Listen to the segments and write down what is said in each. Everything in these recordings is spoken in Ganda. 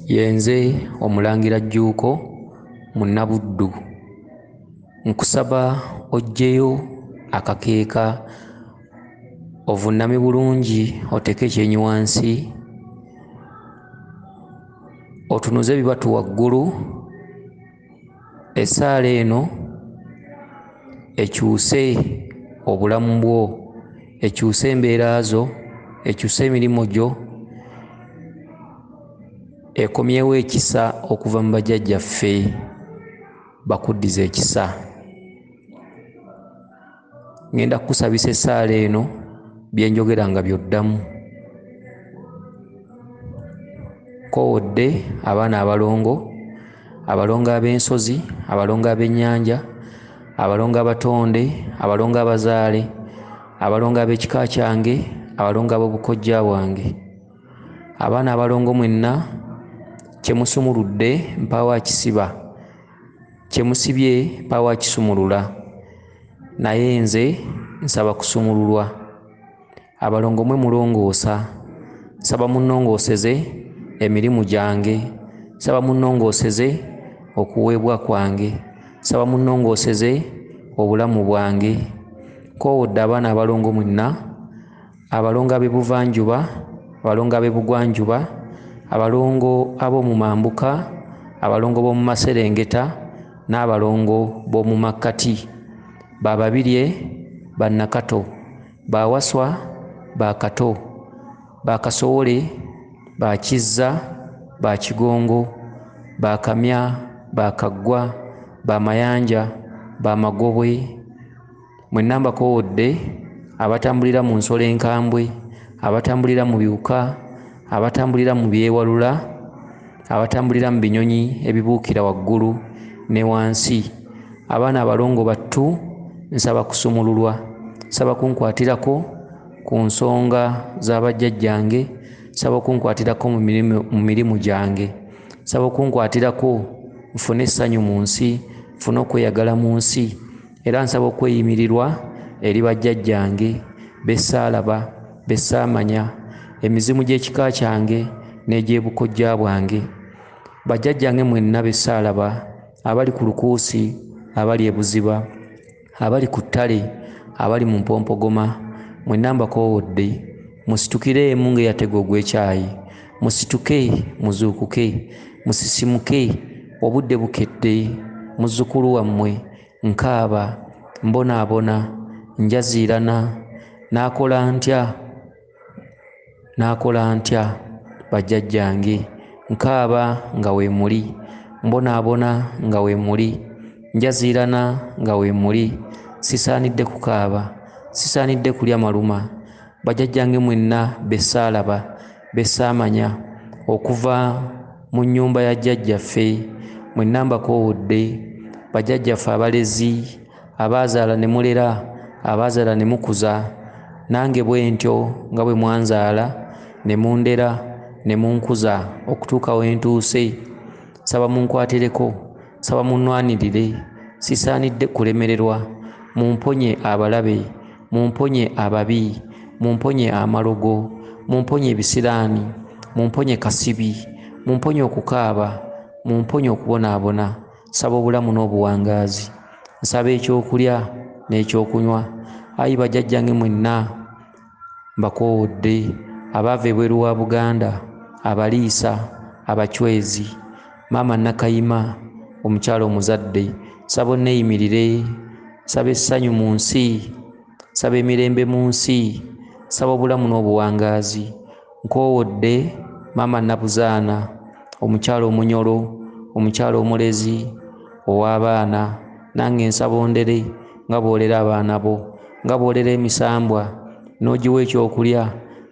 Yenze Omulangira Jjuuko Munnabuddu, nkusaba oggyeyo akakeeka ovunname bulungi, oteeke ekyenyi wansi, otunuze ebibatu waggulu. Essaala eno ekyuse obulamu bwo, ekyuse embeera zo, ekyuse emirimu gyo, ekomyewo ekisa okuva mu bajjajjaffe, bakuddiza ekisa. Ngenda kukusabisa essaala eno byenjogera nga byoddamu. Kowodde abaana abalongo, abalongo ab'ensozi, abalongo ab'ennyanja, abalongo abatonde, abalongo abazaale, abalongo ab'ekika kyange, abalongo ab'obukojja bwange, abaana abalongo mwenna, kyemusumuludde mpaawo akisiba, kyemusibye mpaawo akisumulula, naye nze nsaba kusumululwa. Abalongo mwe mulongoosa, nsaba munnongooseze emirimu gyange, nsaba munnongooseze okuweebwa kwange, nsaba munnongooseze obulamu bwange. Kowodde abaana abalongo mwenna, abalongo ab'ebuvanjuba, abalongo ab'ebugwanjuba, abalongo ab'omu mambuka, abalongo b'omu maserengeta n'abalongo b'omu makkati, bababirye, bannakato, bawaswa, bakato, bakasowole, bakizza, bakigongo, bakamya, bakaggwa, bamayanja, bamagobwe, mwenna mbakowodde, abatambulira mu nsolo enkambwe, abatambulira mu biwuka, abatambulira mu byewalula, abatambulira mu binyonyi ebibuukira waggulu ne wansi. Abaana abalongo battu, nsaba kusumululwa, nsaba kunkwatirako ku nsonga z'abajjajjange, nsaba kunkwatirako mu mirimu gyange, nsaba kunkwatirako nfune essanyu mu nsi, nfune okweyagala mu nsi, era nsaba okweyimirirwa eri bajjajjange bessaalaba, bessaamanya, emizimu gy'ekika kyange n'egy'ebukojja bwange. Bajjajjange mwenna bessaalaba, abali ku Lukuusi, abali e Buziba, abali ku ttale, abali mu Mpompogoma, mwenna mbakowodde, musitukireemu ng'eyatega ogw'ekyayi, musituke muzuukuke, musisimuke, obudde bukedde. Muzzukulu wammwe nkaaba, mbonaabona, njaziirana, naakola ntya bajjajjange, nkaaba nga we muli, mbonaabona nga we muli, njaziirana nga we muli, sisaanidde kukaaba, sisaanidde kulya maluma. Bajjajjange mwenna bessaalaba, bessaamanya, okuva mu nnyumba ya jjajjaffe, mwenna mbakowodde, bajjajjaffe abalezi, abaazaala ne mulera, abaazaala ne mukuza, nange bwe ntyo nga bwe mwanzaala ne mundera ne munkuza okutuuka we ntuuse. Nsaba munkwatireko, nsaba munnwanirire, sisaanidde kulemererwa. Mumponye abalabe, mumponye ababi, mumponye amalogo, mumponye ebisiraani, mumponye kasibi, mumponye okukaaba, mumponye okubonaabona. Nsaba obulamu n'obuwangaazi, nsaba ekyokulya n'ekyokunywa. Ayi bajjajjange mwenna mbakowodde, abaava ebweru wa Buganda, abaliisa, abachwezi, maama Nakayima, omukyala omuzadde, nsaba onneeyimirire, nsaba essanyu mu nsi, nsaba emirembe mu nsi, nsaba obulamu n'obuwangaazi. Nkowodde maama Nabuzaana, omukyala omunyolo, omukyala omulezi ow'abaana, nange nsaba ondere nga bw'olera abaana bo, nga bw'olera emisambwa n'ogiwa ekyokulya,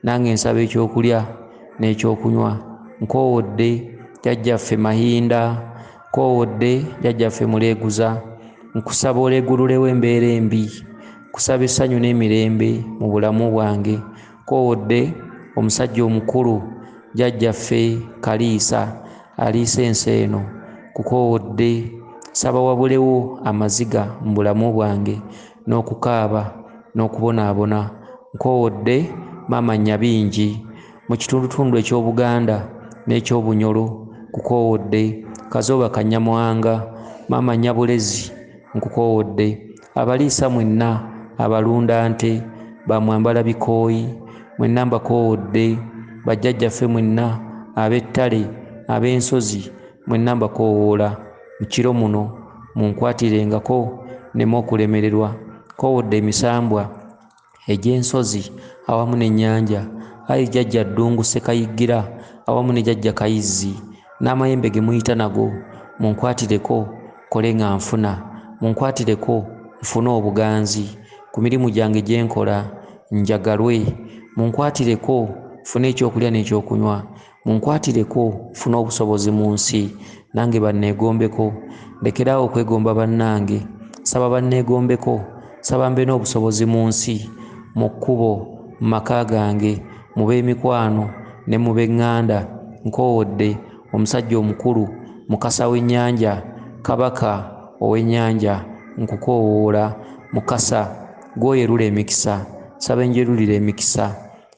nange nsaba ekyokulya n'ekyokunywa. Nkowodde jjajjaffe Mahinda, nkowodde jjajjaffe Muleeguza, nkusaba oleegululewo embeera embi, nkusaba essanyu n'emirembe mu bulamu bwange. Nkowodde omusajja omukulu jjajjaffe Kaliisa, aliisa ensi eno, nkukowodde, nsaba wabulewo amaziga mu bulamu bwange n'okukaaba n'okubonaabona. Nkowodde maama Nyabingi, mu kitundutundu eky'Obuganda n'ekyobunyolo, nkukowodde. Kazooba Kanyamuhanga, Maama Nyabulezi nkukowodde. Abaliisa mwenna abalunda nte, bamwambala bikooyi mwenna mbakowodde. Bajjajjaffe mwenna ab'ettale, ab'ensozi mwenna mbakowoola. Mu kiro muno munkwatirengako nneme okulemererwa. Nkowodde emisambwa egy'ensozi awamu n'ennyanja. Ayi Jjajja Ddungu Ssekayiggira awamu ne Jjajja Kayizzi n'amayembe ge muyita nago, munkwatireko kole nga nfuna. Munkwatireko nfune obuganzi ku mirimu gyange gye nkola, njagalwe. Munkwatireko nfune ekyokulya n'ekyokunywa. Munkwatireko nfune obusobozi mu nsi, nange banneegombeko. Lekeraawo okwegomba bannange, saba banneegombeko. Saba mbe n'obusobozi mu nsi, mu kkubo, mu maka gange, mu b'emikwano ne mu b'eŋŋanda. Nkowodde omusajja omukulu, Mukasa w'ennyanja, Kabaka ow'ennyanja, nkukoowoola. Mukasa gw'oyerula emikisa, saba enjerulira emikisa.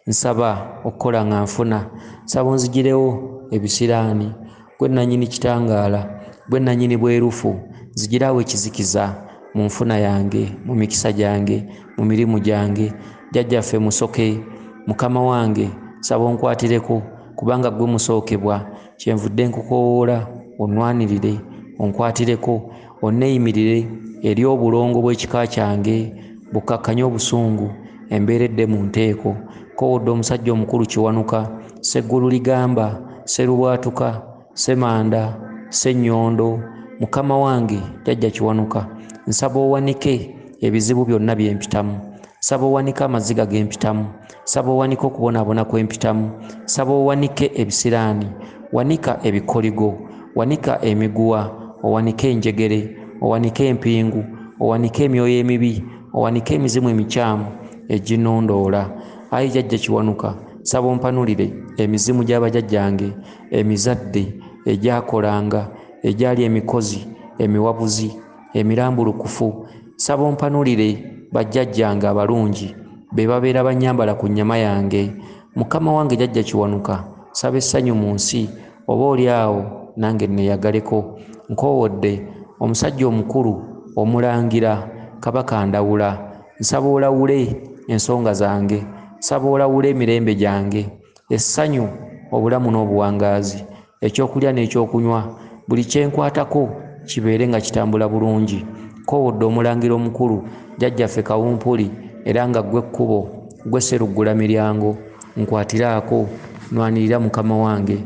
Nsaba okukola nga nfuna. Saba onzigirewo ebisiraani, gwe nannyini kitangaala, gwe nannyini bwerufu. Nzigiraawo ekizikiza mu nfuna yange, mu mikisa gyange, mu mirimu gyange. Jjajjaffe Musoke, Mukama wange, saba onkwatireko kubanga gwe musookebwa. Kyenvudde nkukoowoola onnwanirire, onkwatireko, onneeyimirire eri obulongo bw'ekika kyange, bukkakkanye obusungu, embeeredde mu nteeko. Nkowodde omusajja omukulu Kiwanuka, Sseggulu Ligamba, Sserubwatuka, Ssemanda, Ssenyondo. Mukama wange Jjajja Kiwanuka, nsaba owanike ebizibu byonna bye mpitamu. Saba owanike amaziga ge mpitamu. Saba owanike okubonaabona kwe mpitamu. Saba owanike ebisiraani, wanika ebikoligo, wanika emiguwa, owanike enjegere, owanike empingu, owanike emyoyo emibi, owanike emizimu emikyamu eginondoola. Ayi Jjajja Kiwanuka, saba ompanulire emizimu gy'abajjajjange emizadde egyakolanga, egyali emikozi, emiwabuzi, emirambulukufu. Saba ompanulire bajjajjange abalungi be babeera bannyambala ku nnyama yange. Mukama wange Jjajja Kiwanuka, saba essanyu mu nsi, oba oli awo nange neeyagaleko. Nkowodde omusajja omukulu Omulangira Kabaka Ndawula, nsaba olawule ensonga zange, saba olawule emirembe gyange, essanyu, obulamu n'obuwangaazi, ekyokulya n'ekyokunywa, buli kyenkwatako kibeere nga kitambula bulungi. Nkowodde Omulangira omukulu Jjajjaffe Kawumpuli, era nga gwe kkubo, gwe sseruggula miryango. Nkwatiraako, nwanirira Mukama wange,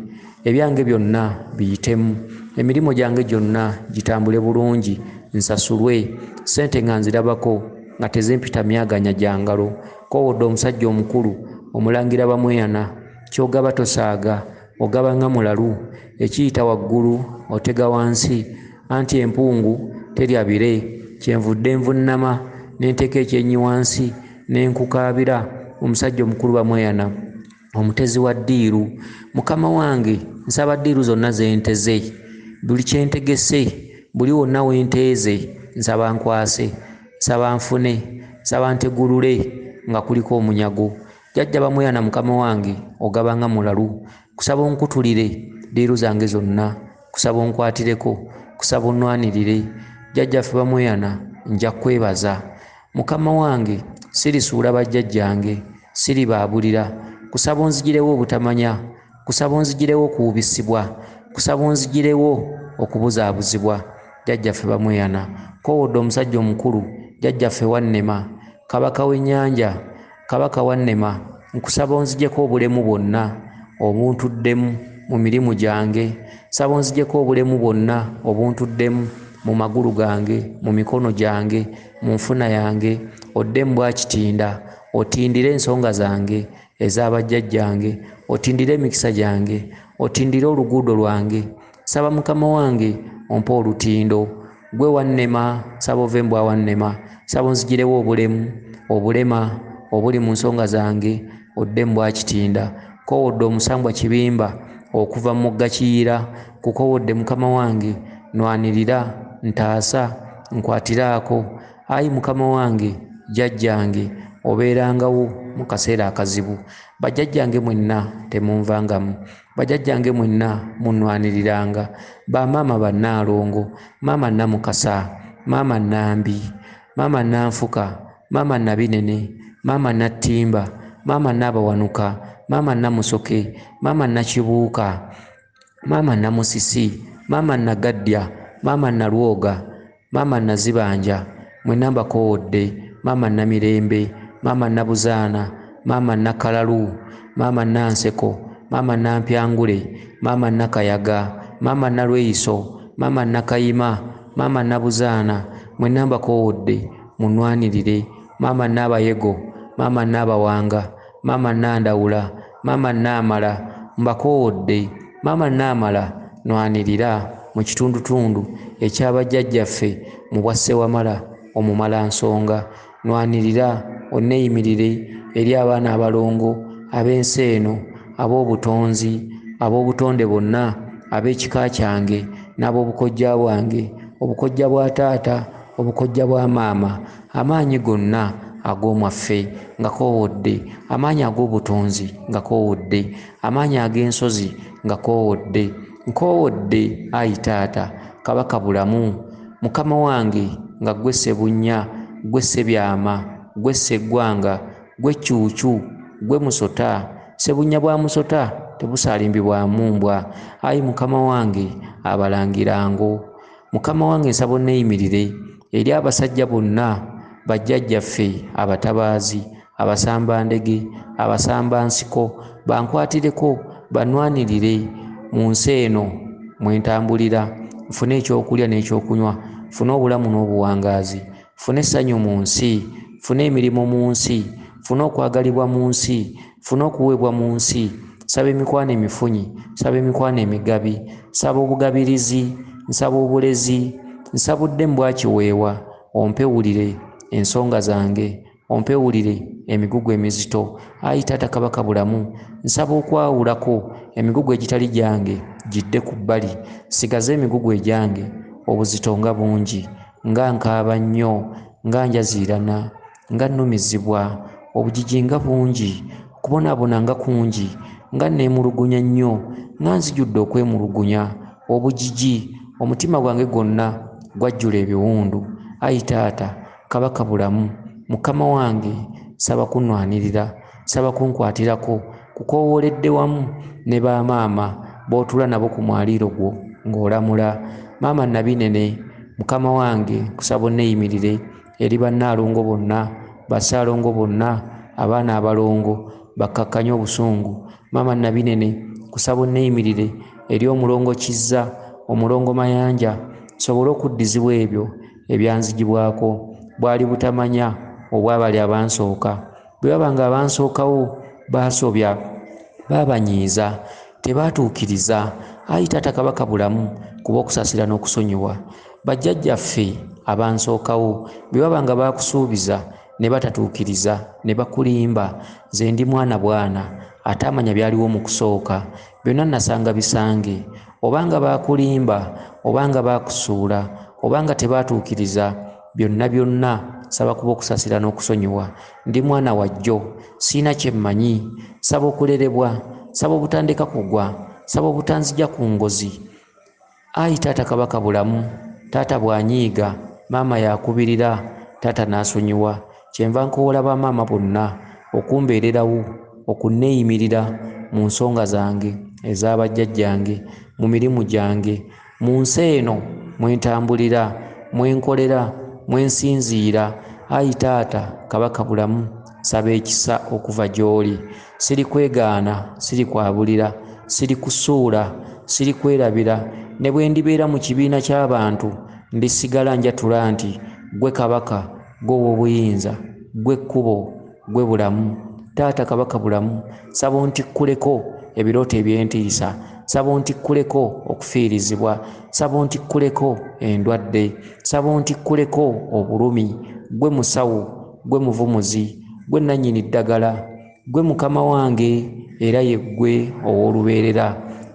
ebyange byonna biyitemu, emirimu gyange gyonna gitambule bulungi, nsasulwe, ssente nga nzirabako nga tezimpita myaganya gya ngalo. Nkowodde omusajja omukulu Omulangira Bamweyana, ky'ogaba tosaaga, ogaba nga mulalu, ekiyita waggulu otega wansi, anti empungu terya bire. Kyenvudde nvunnama ne nteeka ekyenyi wansi ne nkukaabira omusajja omukulu Bamweyana, omutezi wa ddiiru. Mukama wange, nsaba ddiiru zonna ze nteze, buli kye ntegese, buli wonna we nteeze, nsaba nkwase, nsaba nfune, nsaba ntegulule nga kuliko omunyago. Jjajja Bamweyana, Mukama wange, ogaba nga mulalu, kusaba onkutulire ddiiru zange zonna, kusaba onkwatireko, kusaba onnwanirire. Jjajjaffe Bamweyana, nja kwebaza. Mukama wange, sirisuula bajjajjange, siribaabulira, kusaba onzigirewo obutamanya, kusaba onzigirewo okuwubisibwa, kusaba onzigirewo okubuzaabuzibwa. Jjajjaffe Bamweyana, nkowodde omusajja omukulu Jjajjaffe Wannema, Kabaka w'ennyanja, Kabaka Wannema, nkusaba onzigyeko obulemu bwonna obuntuddemu mu mirimu gyange. Saba onzigyeko obulemu bwonna obuntuddemu mu magulu gange, mu mikono gyange, mu nfuna yange. Oddemu bwa kitinda, otindire ensonga zange ez'abajjajjange, otindire emikisa gyange, otindire oluguudo lwange. Saba Mukama wange ompe olutindo, gwe Wannema, saba ove mbwa Wannema, saba onzigirewo obulemu, obulema obuli mu nsonga zange, oddemu bwa kitinda. Nkowodde omusambwa Kibimba okuva mu mugga Kiyira, kukowodde Mukama wange, nwanirira, ntaasa, nkwatiraako. Ayi Mukama wange, Jjajjange, obeerangawo mu kaseera akazibu. Bajjajjange mwenna temunvangamu, bajjajjange mwenna munnwaniriranga, bamaama bannaalongo, maama Namukasa, maama Nambi, maama Nanfuka, maama Nabinene, maama Nattimba, maama Nabawanuka, maama Namusoke, maama Nakibuuka, maama Namusisi, maama Nagaddya, maama Nalwoga, maama Nazibanja, mwenna mbakoowodde, maama Namirembe, maama Nabuzaana, maama Nakalalu, maama Nanseko, maama Nampyangule, maama Nakayaga, maama Nalweyiso, maama Nakayima, maama Nabuzaana, mwenna mbakoowodde munnwanirire, maama Nabayego, maama Nabawanga, maama Nandawula, maama Namala, mbakoowodde maama Namala nwanirira mu kitundutundu ekyabajjajjaffe mu bwa Ssewamala omumalansonga, nwanirira onneeyimirire eri abaana abalongo ab'ensi eno, ab'obutonzi, ab'obutonde bonna, ab'ekika kyange n'ab'obukojja bwange, obukojja bwa taata, obukojja bwa maama, amaanyi gonna ag'omwaffe nga koowodde, amaanyi ag'obutonzi nga koowodde, amaanyi ag'ensozi nga koowodde, nkoowodde ayi taata Kabaka bulamu, mukama wange nga ggwe Ssebunnya, ggwe Ssebyama, ggwe Sseggwanga, ggwe Cuucu, ggwe Musota, Ssebunnya bwa Musota tebusalimbibwamu mbwa, ayi mukama wange abalangirango, mukama wange nsaba onneeyimirire eri abasajja bonna bajjajjaffe abatabaazi, abasambandege, abasambansiko, bankwatireko bannwanirire mu nsi eno mwe ntambulira, nfune ekyokulya n'ekyokunywa, nfune obulamu n'obuwangaazi, nfune essanyu mu nsi, nfune emirimu mu nsi, nfune okwagalibwa mu nsi, nfune okuweebwa mu nsi, nsaba emikwano emifunyi, nsaba emikwano emigabi, nsaba obugabirizi, nsaba obulezi, nsabudde mbwakiweewa, ompewulire ensonga zange, ompewulire emigugu emizito, ayi taata Kabaka bulamu, nsaba okwawulako emigugu egitali gyange gidde ku bbali, sigaze emigugu egyange, obuzito nga bungi, nga nkaaba nnyo, nga njaziirana, nga nnumizibwa, obujiji nga bungi, okubonaabona nga kungi, nga nneemulugunya nnyo, nga nzijudde okwemulugunya, obujiji, omutima gwange gwonna gwajjula ebiwundu, ayi taata Kabaka bulamu, mukama wange saba kunnwanirira, saba kunkwatirako, kukoowoledde wamu ne bamaama b'otula nabo ku mwaliiro gwo ng'olamula, maama Nabinene, mukama wange kusaba onneeyimirire eri bannaalongo bonna, bassaalongo bonna, abaana abalongo bakkakkanye obusungu, maama Nabinene kusaba onneeyimirire eri omulongo Kizza, omulongo Mayanja, sobole okuddizibwa ebyo ebyanzigibwako, bwali butamanya obwabali abansooka, bwe babanga abansookawo baasobya, baabanyiiza, tebaatuukiriza, ayi taata Kabaka bulamu, kuba okusasira n'okusonyiwa, bajjajjaffe abansookawo bwe babanga baakusuubiza ne batatuukiriza, ne bakulimba, nze ndi mwana bwana ate amanya byaliwo mu kusooka, byonna nasanga bisange, obanga baakulimba, obanga baakusuula, obanga tebaatuukiriza, byonna byonna saba kuba okusasira n'okusonyiwa, ndi mwana wajjo, siina kye mmanyi, saba okulerebwa, saba obutandika kugwa, saba obutanzija ku ngozi, ayi taata Kabaka bulamu, taata bw'anyiiga, maama yakubirira, taata n'asonyiwa, kyenva nkoowola bamaama bonna okumbeererawo, okunneeyimirira mu nsonga zange ez'abajjajjange, mu mirimu gyange, mu nsi eno mwe ntambulira, mwe nkolera, mwe nsinziira, ayi taata Kabaka bulamu, saba ekisa okuva gy'oli, siri kwegaana, siri kwabulira, siri kusuula, siri kwerabira, ne bwe ndibeera mu kibiina ky'abantu ndisigala njatula nti ggwe Kabaka, ggwe ow'obuyinza, ggwe kkubo, ggwe bulamu, taata Kabaka bulamu, saba ontikkuleko ebirooto eby'entiisa, saba ontikkuleko okufiirizibwa, saba ontikkuleko endwadde, saba ontikkuleko obulumi, ggwe musawo, ggwe muvumuzi, ggwe nannyini ddagala, ggwe mukama wange era ye ggwe ow'olubeerera,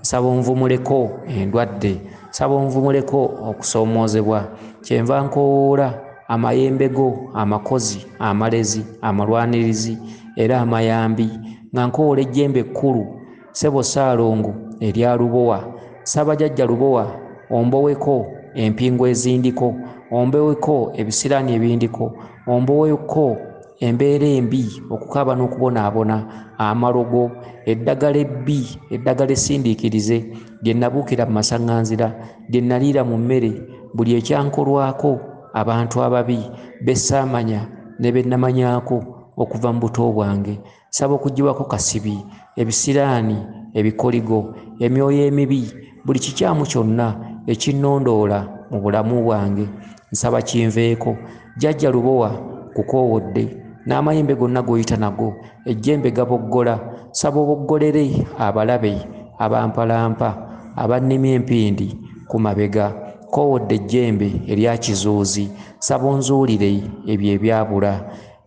saba onvumuleko endwadde, saba onvumuleko okusoomoozebwa, kyenva nkoowoola amayembe go amakozi, amalezi, amalwanirizi, era amayambi nga nkoola ejjembe ekkulu ssebo Ssaalongo erya Lubowa. Ssaabajjajja Lubowa omboweko empingo ezindiko, omboweko ebisiraani ebindiko, omboweko embeera embi okukaaba n'okubonaabona, amalogo, eddagala ebbi, eddagala essindiikirize lye nabuukira mu masaŋŋanzira, lye naliira mu mmere, buli ekyankolwako abantu ababi bessaamanya ne be namanyaako okuva mu buto bwange. Nsaba okuggyibwako kasibi, ebisiraani, ebikoligo, emyoyo emibi, buli kikyamu kyonna ekinnondoola mu bulamu bwange nsaba kinveeko. Jjajja Lubowa kukoowodde n'amayembe gonna g'oyita nago, ejjembe gaboggola. Saba oboggolere abalabe abampalampa abannimye empindi ku mabega. Koowodde ejjembe erya Kizuuzi, saba onzuulire ebyo ebyabula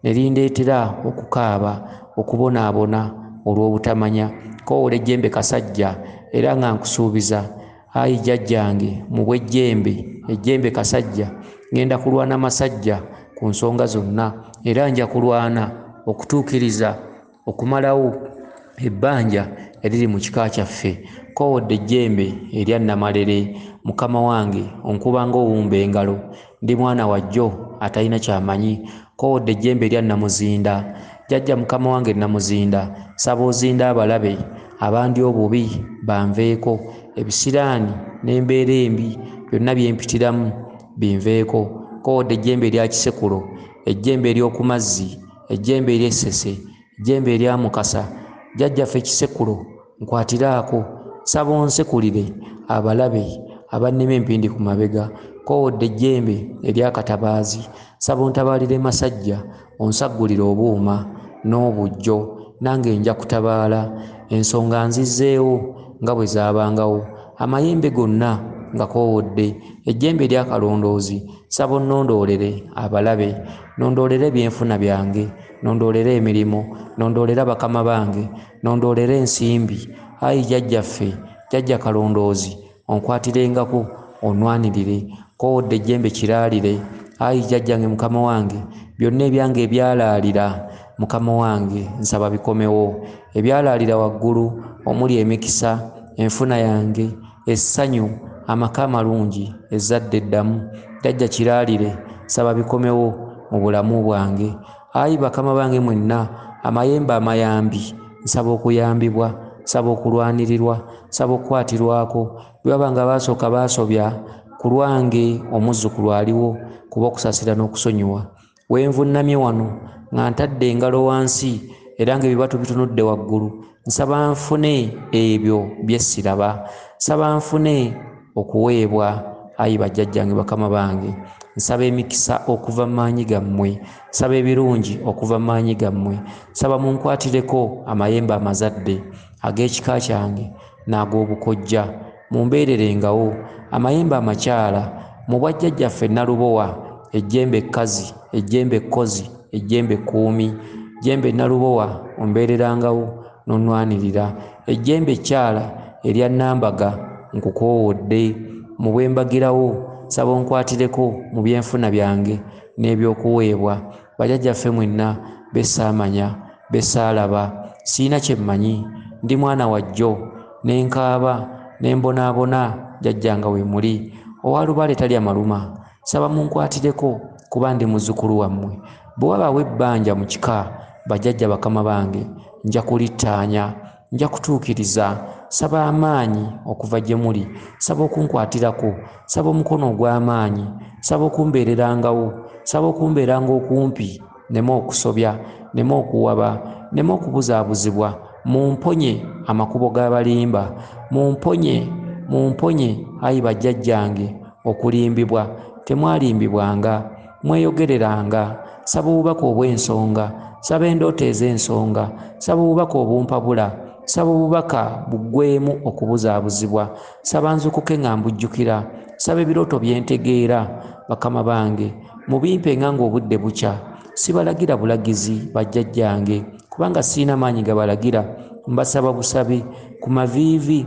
ne lindeetera okukaaba, okubonaabona olw'obutamanya. Koowoola ejjembe Kasajja era nga nkusuubiza, ayi jjajjange mu bw'ejjembe, ejjembe Kasajja, ngenda kulwana masajja ku nsonga zonna era nja kulwana okutuukiriza okumalawo ebbanja eriri mu kika kyaffe. Koowodde ejjembe erya Namalere, mukama wange onkuba ng'owumba engalo, ndi mwana wa jjo atalina kyamanyi. Koowodde ejjembe erya Namuzinda, jjajja mukama wange Namuzinda, saba ozinda abalabe abandi obubi banveeko, ebisiraani n'embeera embi byonna byempitiramu binveeko. Koowodde ejjembe erya Kisekulo, ejjembe ery'oku mazzi, ejjembe ery'Essese, ejjembe erya Mukasa, jjajjaffe Kisekulo nkwatiraako, saba onsekulire abalabe abannima empindi ku mabega. Koowodde ejjembe erya Katabaazi, saba ontabaalire masajja, onsaggulire obuuma n'obujjo, nange nja kutabaala. Ensonga nzizzeewo nga bwe zaabangawo, amayembe gonna nga koowodde. Ejjembe erya Kalondoozi, saba onnondoolere abalabe, nondoolere ebyenfuna byange, nondoolere emirimu, nondoolere bakama bange, nondoolere ensimbi. Ayi jjajjaffe, jjajja Kalondoozi, onkwatirengako onnwanirire. Koowodde ejjembe Kiraalire, ayi jjajjange mukama wange, byonna ebyange ebyalaalira mukama wange nsaba bikomewo. Ebyalaalira waggulu omuli emikisa, enfuna yange, essanyu, amaka amalungi, ezzadde eddamu, jjajja Kiraalire, saba bikomewo mu bulamu bwange. Ayi bakama bange mwenna, amayembe amayambi, nsaba okuyambibwa, nsaba okulwanirirwa, nsaba okukwatirwako. Bwe baba nga baasooka baasobya ku lwange, omuzzukulu aliwo kuba okusasira n'okusonyiwa. Wenvunnamye wano nga ntadde engalo wansi era ng'ebibatu bitunudde waggulu, nsaba nfune ebyo bye siraba, nsaba nfune okuweebwa. Ayi bajjajjange bakama bange, nsaba emikisa okuva mu maanyi gammwe, nsaba ebirungi okuva mu maanyi gammwe, nsaba munkwatireko amayembe amazadde ag'ekika kyange n'ag'obukojja, mumbeererengawo amayembe amakyala mu bwajjajjaffe Nalubowa, ejjembe ekkazi, ejjembe ekkozi, ejjembe ekkuumi. Jjembe Nalubowa ombeererangawo n'onnwanirira. Ejjembe ekyala erya Nambaga nkukoowodde, mu bwe mbagirawo saba onkwatireko mu byenfuna byange n'ebyokuweebwa. Bajjajjaffe mwenna bessaamanya, bessaalaba, siina kye mmanyi, ndi mwana wa jjo, ne nkaaba ne mbonaabona jjajjanga we muli. Owalubaale talya maluma, saba munkwatireko kuba ndi muzzukulu wammwe. Bwe wabaawo ebbanja mu kika, bajjajja bakama bange, nja kulittaanya, nja kutuukiriza. Saba amaanyi okuva gye muli, saba okunkwatirako, saba omukono ogw'amaanyi, saba okumbeererangawo, saba okumbeeranga okumpi, nneme okusobya, nneme okuwaba, nneme okubuzaabuzibwa. Mumponye amakubo g'abalimba, mumponye ayi bajjajjange okulimbibwa. Temwalimbibwanga, mweyogereranga. Saba obubaka obw'ensonga, saba endooto ez'ensonga, saba obubaka obumpabula, saba obubaka buggwemu okubuzaabuzibwa. Saba nzukuke nga mbujjukira, saba ebirooto byentegeera. Bakama bange mubimpe nga ng'obudde bukya, sibalagira bulagizi bajjajjange kubanga siina maanyi gabalagira. Mbasaba busabe ku maviivi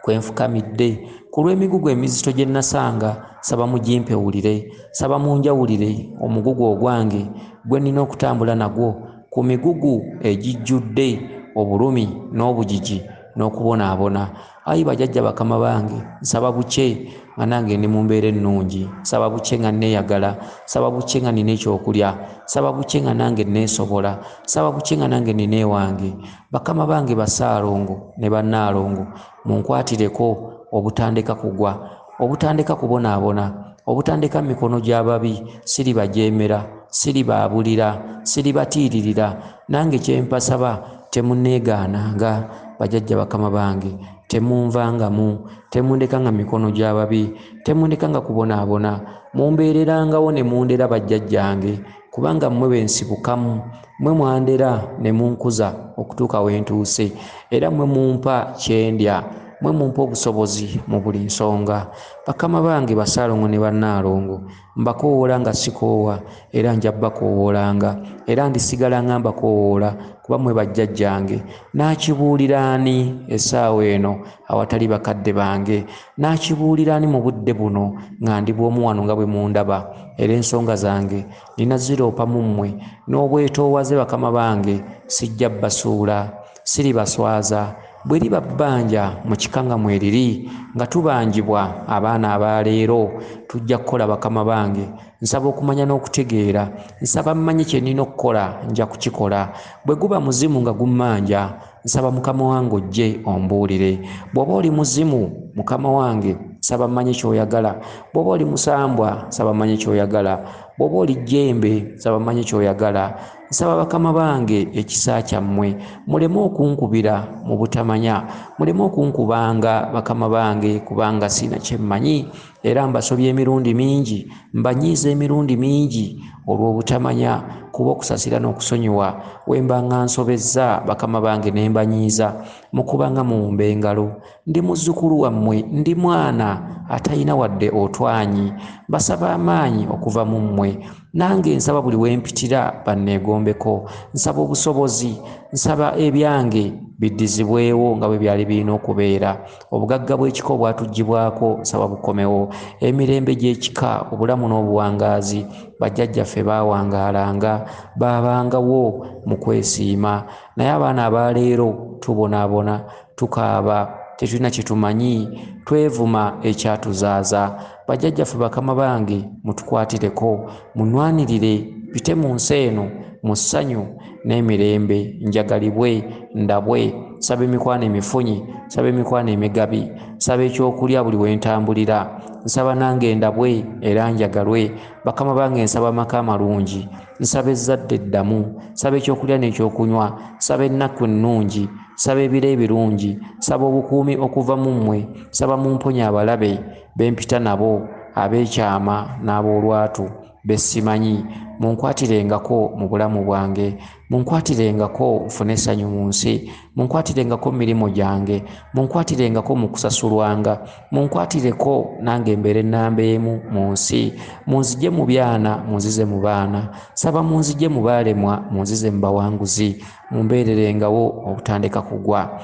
kwenfukamidde, ku lw'emigugu emizito gye nasanga, saba mugimpewulire, saba munjawulire omugugu ogwange gwe nnina okutambula nagwo ku migugu egijjudde obulumi n'obujiji n'okubonaabona. Ayi bajjajja bakama bange, nsaba buke nga nange ndi mu mbeera ennungi, nsaba buke nga neeyagala, nsaba buke nga nina ekyokulya, nsaba buke nga nange neesobola, nsaba buke nga nange nina ewange. Bakama bange Basaalongo ne Bannaalongo, munkwatireko obutandika kugwa, obutandika kubonaabona, obutandika mu mikono gy'ababi. Siribajeemera, siribaabulira, siribatiiririra. Nange kye mpasaba temunneegaananga. Bajjajja bakama bange, temunvangamu, temundekanga mikono gy'ababi, temundekanga kubonaabona. Mumbeererangawo ne mundera bajjajjange, kubanga mmwe bensibukamu, mmwe mwandera ne munkuza okutuuka we ntuuse, era mmwe mumpa kyendya, mmwe mumpa obusobozi mu buli nsonga. Bakama bange Basaalongo ne Bannaalongo, mbakoowoola nga sikoowa, era nja bakoowoolanga, era ndisigala nga mbakoowoola, kuba mmwe bajjajjange. Naakibuulira ani essaawa eno awatali bakadde bange? Naakibuulira ani mu budde buno nga ndi bw'omu wano nga bwe mundaba? Era ensonga zange nina ziroopa mu mmwe, n'obwetoowaze bakama bange sijja basuula, siribaswaza. Bwe liba bbanja mu kika nga mweriri nga tubanjibwa abaana abaleero, tujja kukola bakama bange. Nsaba okumanya n'okutegeera, nsaba mmanyi kye nnina okukola, nja kukikola. Bwe guba muzimu nga gummanja, nsaba Mukama wange ojje ombuulire. Bw'oba oli muzimu Mukama wange, nsaba mmanyi ky'oyagala. Bw'oba oli musambwa, nsaba mmanyi ky'oyagala. Bw'oba oli jjembe, nsaba mmanyi ky'oyagala. Nsaba bakama bange ekisa kyammwe, muleme okunkubira mu butamanya, muleme okunkubanga bakama bange, kubanga sina kye mmanyi, era mbasobya emirundi mingi, mbanyiiza emirundi mingi olw'obutamanya, kuba okusasira n'okusonyiwa wemba nga nsobezza bakama bange ne mbanyiiza, mukubanga mumba engalo. Ndi muzzukulu wammwe, ndi mwana atalina wadde otwanyi. Mbasaba amaanyi okuva mu mmwe, nange nsaba buli wempitira banneegombeko. Nsaba obusobozi, nsaba ebyange biddizibwewo nga bwe byali birina okubeera. Obugagga bw'ekika obwatuggyibwako nsaba bukomewo. Emirembe gy'ekika, obulamu n'obuwangaazi, bajjajjaffe baawangaalanga, baabangawo mu kwesiima. Naye abaana abaleero tubonaabona, tukaaba, tetulina kye tumanyi, twevuma ekyatuzaaza. Bajjajjaffe bakama bange, mutukwatireko, munwanirire, bite mu nsi eno mu ssanyu n'emirembe, njagalibwe, ndabwe. Nsaba emikwano emifunyi, nsaba emikwano emigabi, nsaba ekyokulya buli wentambulira, nsaba nange ndabwe era njagalwe. Bakama bange nsaba amaka amalungi, nsaba ezzadde eddamu, nsaba ekyokulya n'ekyokunywa, nsaba ennaku ennungi, nsaba ebiro ebirungi, nsaba obukuumi okuva mu mmwe, nsaba mumponye abalabe bempita nabo, ab'ekyama n'ab'olwatu bessimanyi. Munkwatirengako mu bulamu bwange, munkwatirengako nfune essanyu mu nsi, munkwatirengako mu mirimu gyange, munkwatirengako mu kusasulwanga, munkwatireko nange embeere ennamba emu mu nsi. Munzigye mu byana, munzize mu baana. Saba munzigye mu baalemwa, munzize mu bawanguzi. Mumbeererengawo obutandika kugwa.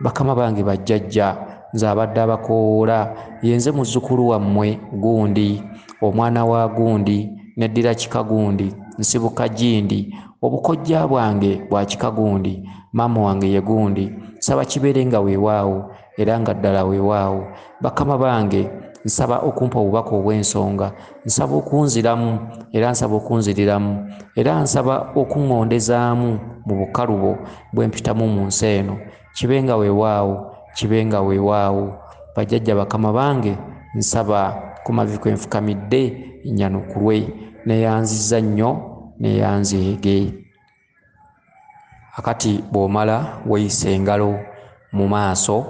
Bakama bange bajjajja, nze abadde abakoowoola, yenze muzzukulu wammwe gundi, omwana wa gundi, neddira kika gundi, nsibuka jindi, obukojja bwange bwa kika gundi, maama wange ye gundi. Nsaba kibeere nga weewaawo era nga ddala weewaawo. Bakama bange, nsaba okumpa obubaka obw'ensonga, nsaba okunziramu era nsaba okunziriramu, era nsaba okuŋŋondezaamu mu bukalubo bwe mpitamu mu nsi eno. Kibe nga weewaawo, kibe nga weewaawo. Bajjajja bakama bange, nsaba ku mavi kwe nfukamidde nnyanukulwe, neeyanzizza nnyo, neeyanzeege. Akati bw'omala weeyisa engalo mu maaso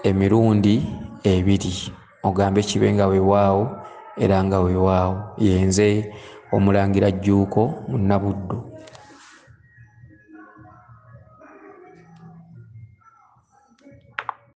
emirundi ebiri, ogambe kibe nga weewaawo era nga weewaawo. Yenze Omulangira Jjuuko Munnabuddu.